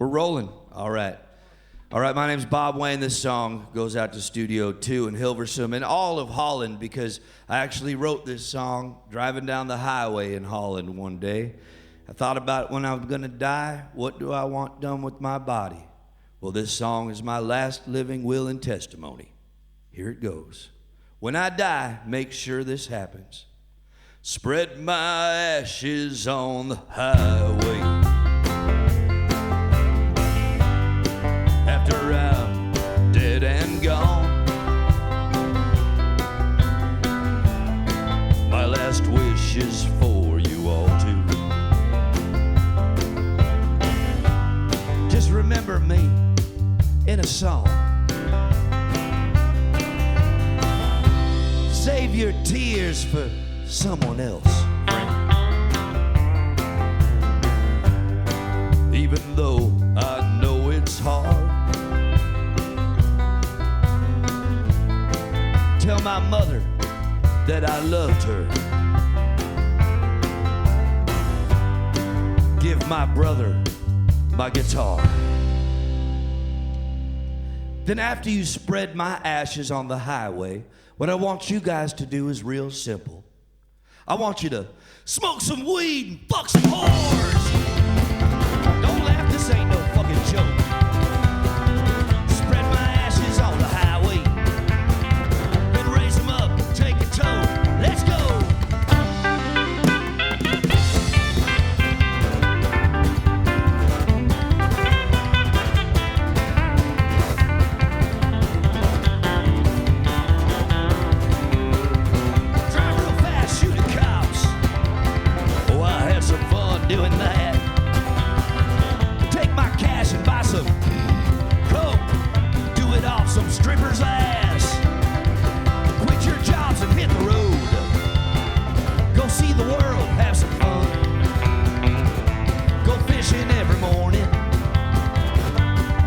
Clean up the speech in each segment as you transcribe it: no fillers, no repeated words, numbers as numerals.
We're rolling. All right. All right, my name's Bob Wayne. This song goes out to Studio 2 in Hilversum and all of Holland because I actually wrote this song driving down the highway in Holland one day. I thought about when I was gonna die, what do I want done with my body? Well, this song is my last living will and testimony. Here it goes. When I die, make sure this happens. Spread my ashes on the highway. After I'm dead and gone, my last wish is for you all too. Just remember me in a song. Save your tears for someone else, friend. Even though I know it's hard, tell my mother that I loved her. Give my brother my guitar. Then after you spread my ashes on the highway, what I want you guys to do is real simple. I want you to smoke some weed and fuck some whores. Don't laugh, this ain't no fucking joke. Spread my ashes on the highway. Then raise them up, take a tow. Let's go. Doing that. Take my cash and buy some coke. Do it off some stripper's ass. Quit your jobs and hit the road. Go see the world, have some fun. Go fishing every morning.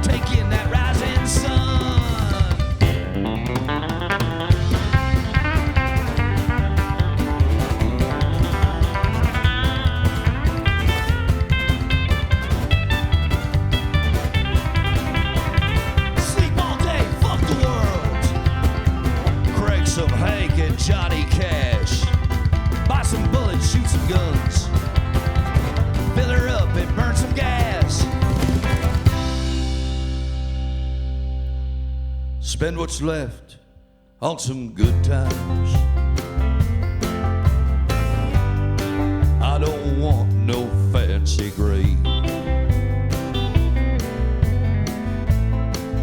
Take in that rising sun. Some Hank and Johnny Cash. Buy some bullets, shoot some guns. Fill her up and burn some gas. Spend what's left on some good times. I don't want no fancy grave.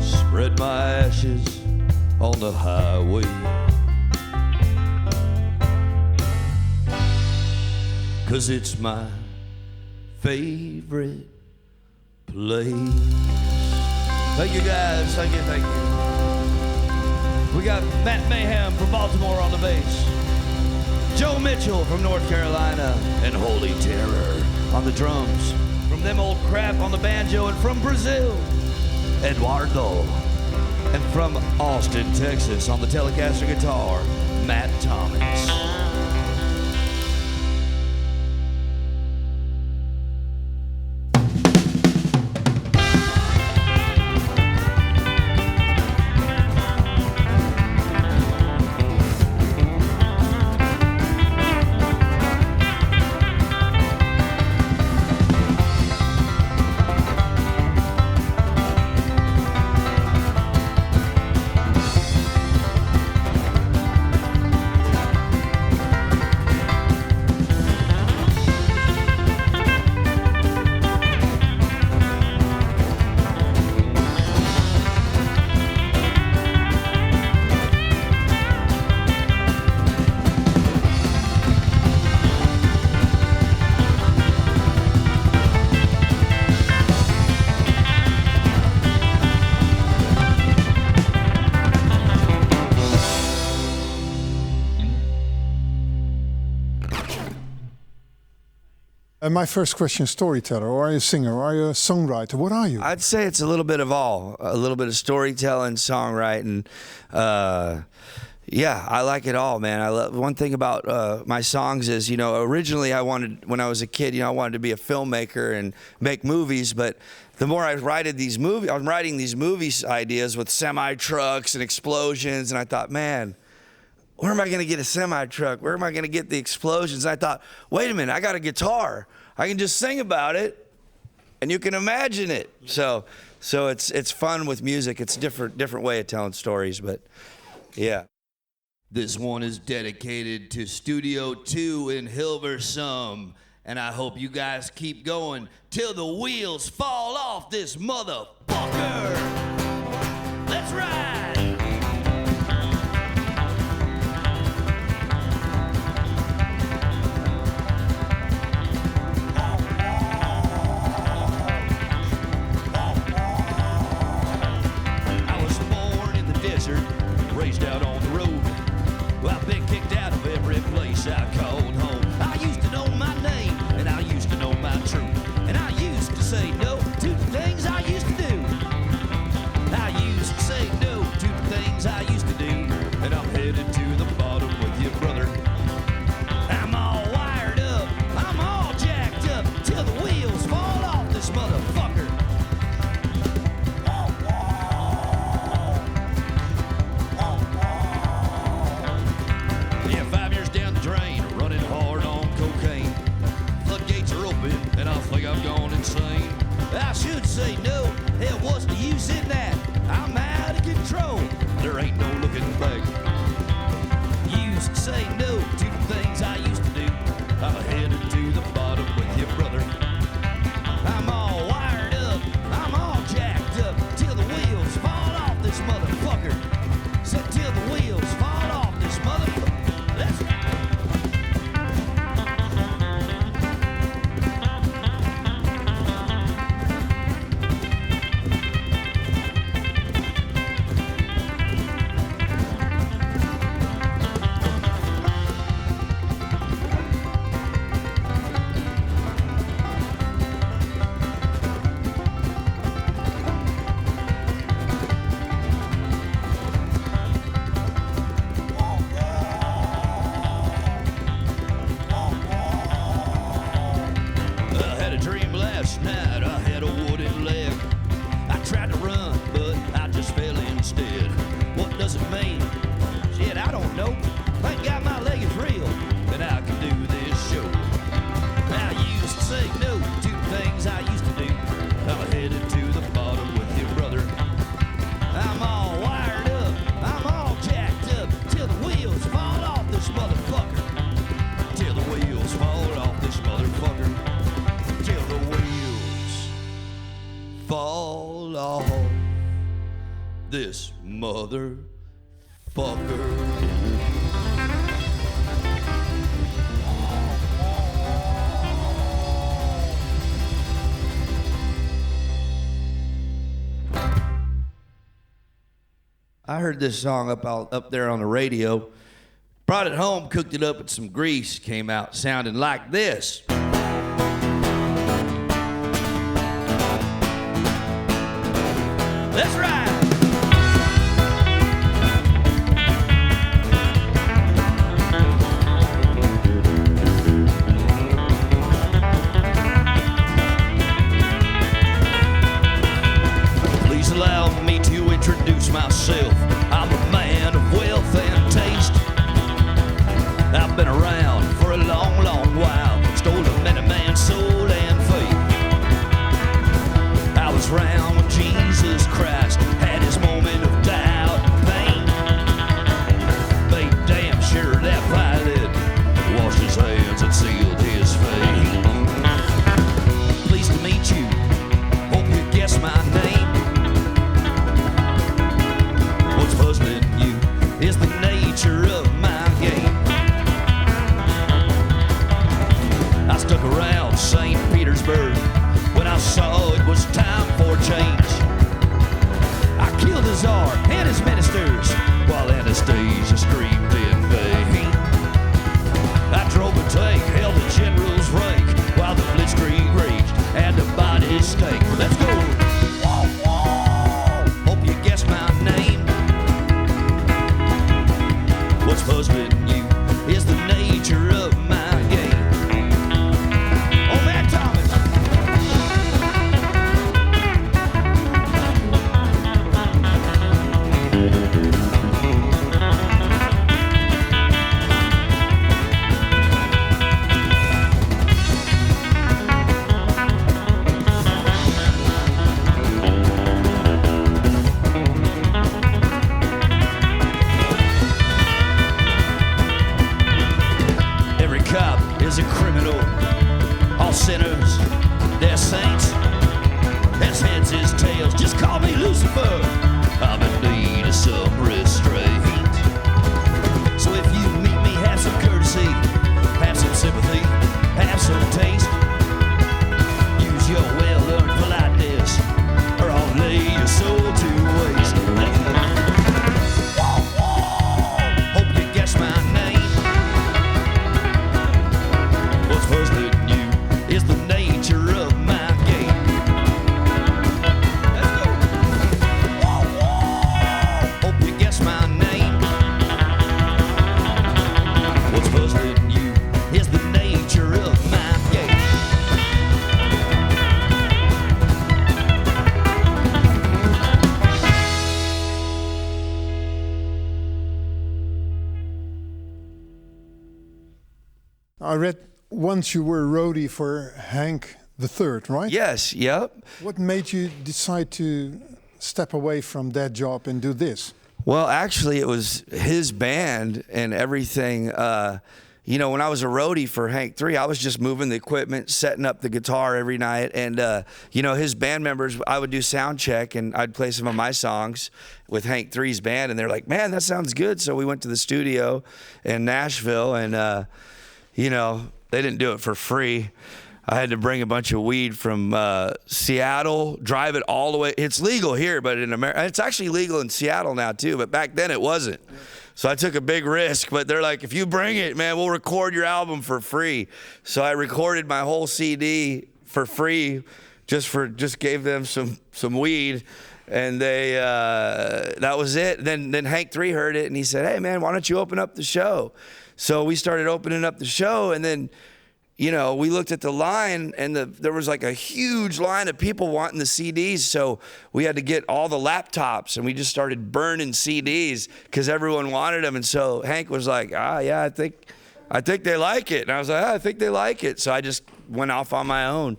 Spread my ashes on the highway. 'Cause it's my favorite place. Thank you guys, thank you. We got Matt Mayhem from Baltimore on the bass, Joe Mitchell from North Carolina, and Holy Terror on the drums. From Them Old Crap on the banjo, and from Brazil, Eduardo. And from Austin, Texas on the Telecaster guitar, Matt Thomas. My first question, storyteller, or are you a singer, or are you a songwriter? What are you? I'd say it's a little bit of all. A little bit of storytelling, songwriting, Yeah, I like it all, man. I love one thing about my songs is, you know, originally when I was a kid, you know, I wanted to be a filmmaker and make movies, but the more I'm writing these movies ideas with semi trucks and explosions, and I thought, man, where am I going to get a semi truck? Where am I going to get the explosions? And I thought, wait a minute, I got a guitar. I can just sing about it, and you can imagine it. So it's fun with music. It's a different way of telling stories, but yeah. This one is dedicated to Studio 2 in Hilversum, and I hope you guys keep going till the wheels fall off this motherfucker. Let's ride! I was born in the desert, raised out on the road. Well, I've been kicked out of every place I called home. I used to know my name, and I used to know my truth. And I used to say no to the things I used to do. I used to say no to the things I used to do. And I'm headed to the bottom with you, brother. I'm all wired up, I'm all jacked up, till the wheels fall off this motherfucker. Yeah, 5 years down the drain, running hard on cocaine. Floodgates are open, and I think I've gone insane. I should say no, hell, what's the use in that? I'm out of control, there ain't no looking back. Used to say no to the things I used to do. I'm headed to the bottom with you, brother. I'm all wired up, I'm all jacked up, till the wheels fall off this motherfucker. Said till the wheels fall off this motherfucker. Let's I had a dream last night, I had a wooden leg. I tried to run, but I just fell instead. What does it mean? Shit, I don't know. Thank God my leg is real, and I can do this show. I used to say no to things I used to do. I'm headed to the bottom with you, brother. I'm all wired up, I'm all jacked up, till the wheels fall off this motherfucker. Till the wheels fall off this motherfucker. Till the wheels fall off this motherfucker. I heard this song up there on the radio. Brought it home, cooked it up with some grease, came out sounding like this. Let's ride! Please allow me to introduce myself. I'm a man of wealth and taste. I've been around for a long, long while. Stole a many man's soul and faith. I was round when Jesus Christ had his moment of doubt and pain. Made damn sure that Pilate washed his hands and sealed his fate. Pleased to meet you. Hope you guess my name. What's puzzling you is the nature of my game. I stuck around St. Petersburg when I saw it was time for change. I killed the Tsar and his ministers while Anastasia screamed in vain. I drove a tank, held a general's rank while the blitzkrieg raged and the bodies stank. Let's go! Lucifer, I'm in need of some restraint. So if you meet me, have some courtesy, have some sympathy, have some taste. Use your well-learned politeness, or I'll lay your soul to waste. Hope you guess my name. What's puzzling you is the nature of my game. Let's go. Hope you guess my name. What's puzzling you is the nature of my game. I read once you were a roadie for Hank III, right? Yes, yep. What made you decide to step away from that job and do this? Well, actually, it was his band and everything. You know, when I was a roadie for Hank III, I was just moving the equipment, setting up the guitar every night. And, you know, his band members, I would do sound check and I'd play some of my songs with Hank III's band. And they're like, man, that sounds good. So we went to the studio in Nashville and, you know, they didn't do it for free. I had to bring a bunch of weed from Seattle, drive it all the way. It's legal here, but in America, it's actually legal in Seattle now too, but back then it wasn't. So I took a big risk, but they're like, if you bring it, man, we'll record your album for free. So I recorded my whole CD for free, just gave them some weed, and they that was it. Then Hank III heard it, and he said, hey man, why don't you open up the show? So we started opening up the show, and then, you know, we looked at the line, and there was like a huge line of people wanting the CDs. So we had to get all the laptops, and we just started burning CDs because everyone wanted them. And so Hank was like, yeah, I think they like it. And I was like, I think they like it. So I just went off on my own.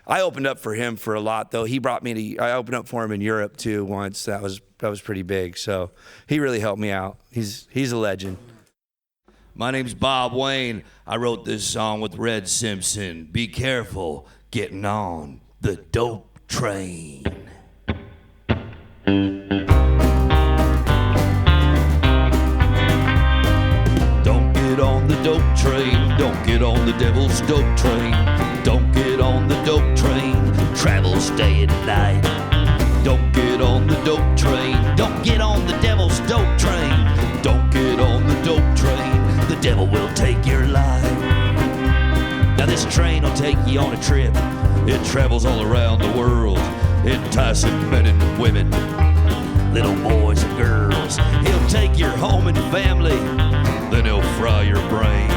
I opened up for him for a lot, though. He brought me I opened up for him in Europe too once. That was pretty big. So he really helped me out. He's a legend. My name's Bob Wayne. I wrote this song with Red Simpson. Be careful getting on the dope train. Don't get on the dope train. Don't get on the devil's dope train. Don't get on the dope train. Travel, stay at night. Don't get on the dope train. Don't get on the devil's dope train. Don't get on the dope train. The devil will take your life. Now this train will take you on a trip. It travels all around the world, enticing men and women, little boys and girls. He'll take your home and family, then he'll fry your brain.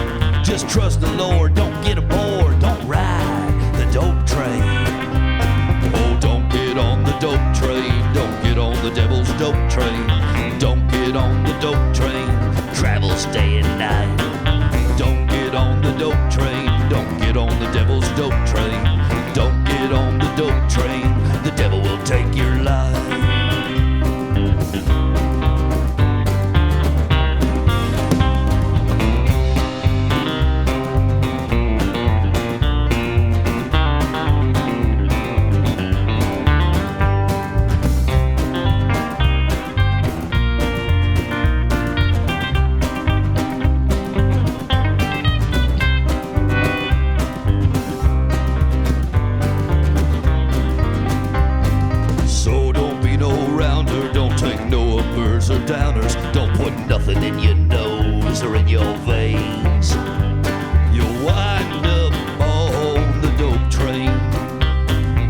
Just trust the Lord, don't get aboard, don't ride the dope train. Oh, don't get on the dope train, don't get on the devil's dope train. Don't get on the dope train, travel, stay at night. Don't get on the dope train, don't get on the devil's dope train. Don't get on the dope train, the devil will take your life. Or downers, don't put nothing in your nose or in your veins. You'll wind up on the dope train.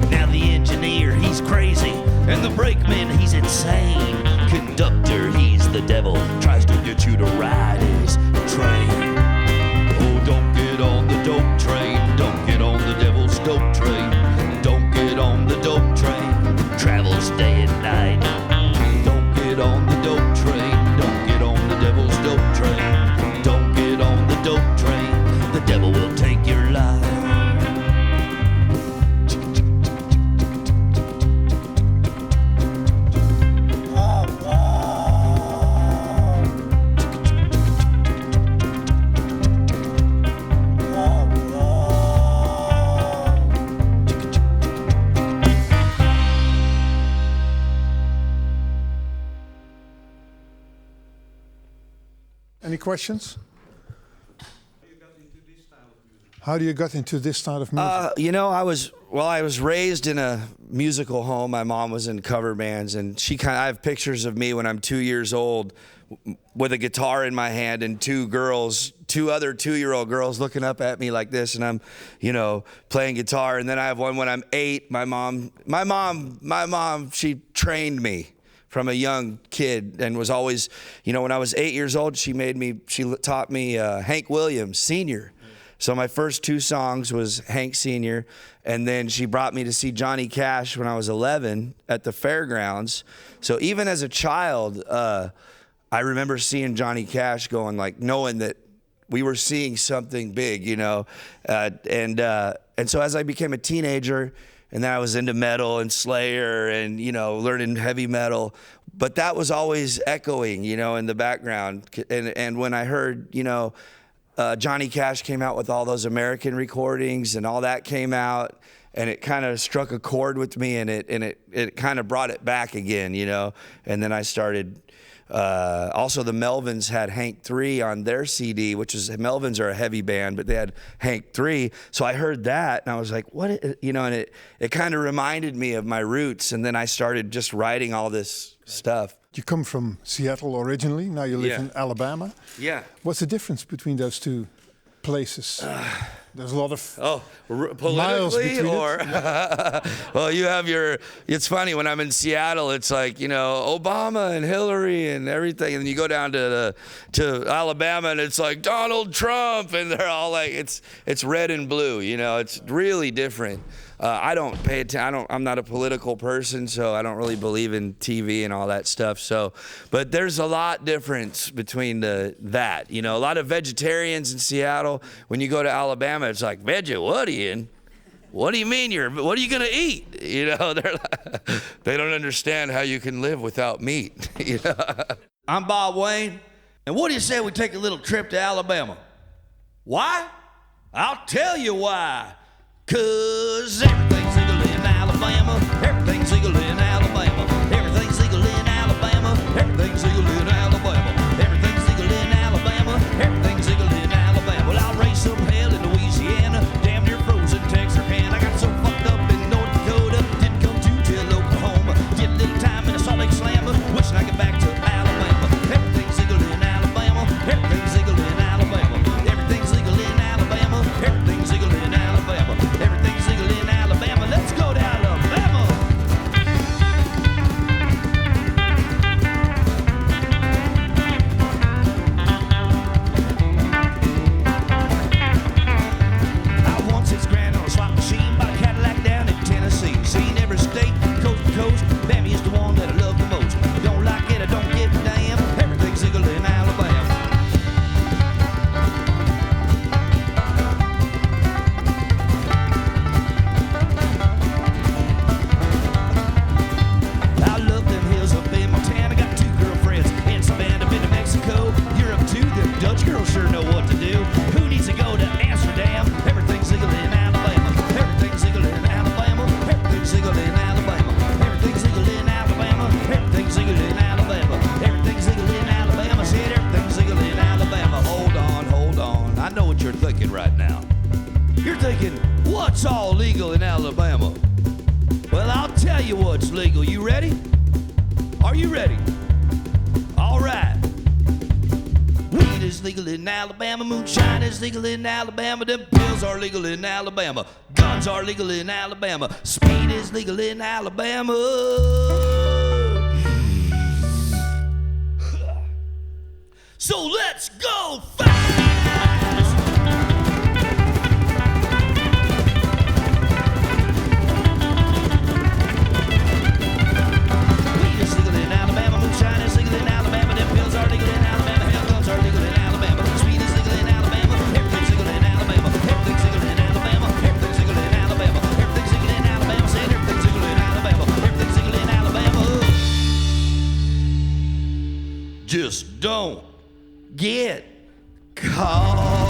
Now the engineer, he's crazy, and the brakeman, he's insane. Conductor, he's the devil, tries to get you to ride his train. Oh, don't get on the dope train, don't get on the devil's dope train. Don't get on the dope train, travel, stay at night. Get on the dope train, don't get on the devil's dope train. Don't get on the dope train, the devil will take your life. Any questions? How do you get into this style of music? You know, I was raised in a musical home. My mom was in cover bands, and I have pictures of me when I'm 2 years old with a guitar in my hand and two other 2-year-old girls looking up at me like this, and I'm, you know, playing guitar. And then I have one when I'm 8. My mom, she trained me from a young kid and was always, you know, when I was 8 years old, she taught me Hank Williams Sr. So my first 2 songs was Hank Sr., and then she brought me to see Johnny Cash when I was 11 at the fairgrounds. So even as a child, I remember seeing Johnny Cash going, like, knowing that we were seeing something big, you know. And so as I became a teenager, and then I was into metal and Slayer and, you know, learning heavy metal, but that was always echoing, you know, in the background. And when I heard, you know, Johnny Cash came out with all those American recordings and all that came out, and it kind of struck a chord with me, and it kind of brought it back again, you know. And then I started, also the Melvins had Hank 3 on their CD, which is, Melvins are a heavy band, but they had Hank 3. So I heard that and I was like, what, you know, and it kind of reminded me of my roots. And then I started just writing all this stuff. You come from Seattle originally. Now you live in Alabama. Yeah. What's the difference between those two places? There's a lot of politically, or well, you have your. It's funny when I'm in Seattle. It's like, you know, Obama and Hillary and everything, and then you go down to Alabama and it's like Donald Trump, and they're all like it's red and blue. You know, it's really different. I don't pay attention. I'm not a political person, so I don't really believe in TV and all that stuff. So, but there's a lot difference between that. You know, a lot of vegetarians in Seattle. When you go to Alabama, it's like, vegetarian? What do you mean what are you gonna eat? You know, they don't understand how you can live without meat. You know? I'm Bob Wayne, and what do you say we take a little trip to Alabama? Why? I'll tell you why. 'Cause everything's legal in Alabama. Everything's legal in Alabama. Everything's legal in Alabama. Everything's legal in Alabama. Everything's legal in Alabama. Everything's legal in Alabama. Well, I'll raise some hell in Louisiana. Damn near frozen Texarkana. I got so fucked up in North Dakota. Didn't come to till Oklahoma. Did a little time in a Salt Lake Slammer. Wishing I get back to Alabama. Everything's legal in Alabama. Everything's legal in Alabama. Everything's legal in Alabama. Everything's legal in Alabama. Everything's legal in Alabama. Let's go to Alabama. I won $6,000 on a slot machine, bought a Cadillac down in Tennessee. Seen every state, coast to coast. Bama is the one that I love the most. Don't like it, I don't give a damn. Everything's legal in Alabama. I love them hills up in Montana. Got 2 girlfriends in Savannah. Been to Mexico, Europe too. Them Dutch girls sure know what to do. Who needs to go to Amsterdam? Everything's legal in Alabama. Everything's legal in Alabama. Everything's legal in Alabama. Everything's legal in Alabama. Everything's legal in Alabama. Everything's legal in Alabama. Said everything's legal in Alabama. Hold on. I know what you're thinking right now. You're thinking, what's all legal in Alabama? Well, I'll tell you what's legal. You ready? Are you ready? All right. Weed is legal in Alabama. Moonshine is legal in Alabama. Them pills are legal in Alabama. Guns are legal in Alabama. Speed is legal in Alabama. So let's go fast! Weed is legal in Alabama. Moonshine is legal in Alabama. Them pills are legal in Alabama. Hell, guns are legal in Alabama. Speed is legal in Alabama. Everything's legal in Alabama. Everything's legal in Alabama. Everything's legal in Alabama. Everything's legal in Alabama. Said everything's legal in Alabama. Everything's legal in Alabama. Just don't get caught.